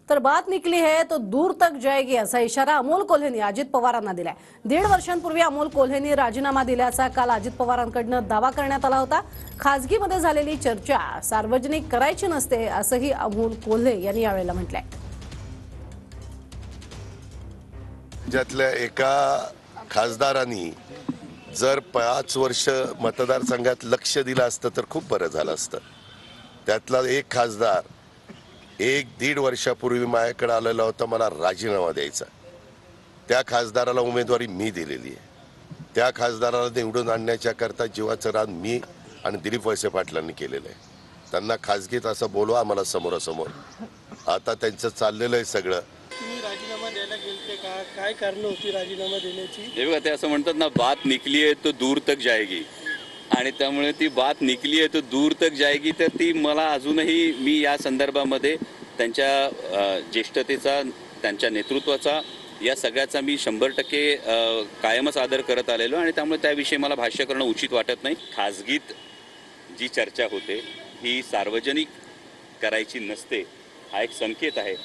तर बात निकली है तो दूर तक जाएगी असा इशारा अमोल कोल्हेंनी अजित पवारांना दिलाय। 1.5 वर्षांपूर्वी अमोल कोल्हेंनी राजीनामा दिल्याचा काल अजित पवारांकडून दावा करण्यात आला होता। खासगीमध्ये झालेली चर्चा सार्वजनिक करायची नसते असंही अमोल कोल्हे यांनी यावेळेला म्हटलंय। ज्यातल्या एका खासदारांनी जर 5 वर्ष मतदारसंघात लक्ष दिलं असतं तर खूप बरं झालं असतं। त्यातला एक खासदार 1-1.5 वर्षापूर्वी माझ्याकडे आलेला होता मला राजीनामा द्यायचा। त्या खासदाराला उमेदवारी मी दिलेली आहे। त्या खासदाराला निवडून आणण्याच्या करता जीवाचं रान मी आणि दिलीप वळसे पाटलांनी केलेलं आहे। त्यांना खासगीत असं बोलवा आम्हाला समोरासमोर। आता त्यांचं चाललेलं आहे सगळं। तुम्ही राजीनामा द्यायला गेलते का? काय कारण होती राजीनामा देण्याची? हे बघा, ते असं म्हणतात ना, बात निकली आहे तो दूर तक जाएगी, आणि त्यामुळे ती बात निकली आहे तो दूर तक जाएगी। तर ती मला अजूनही मी या संदर्भामध्ये त्यांच्या ज्येष्ठतेचा, त्यांच्या नेतृत्वाचा, या सगळ्याचा मी 100% कायमच आदर करत आलेलो, आणि त्यामुळे त्याविषयी मला भाष्य करणं उचित वाटत नाही। खाजगीत जी चर्चा होते ही सार्वजनिक करायची नसते हा एक संकेत आहे।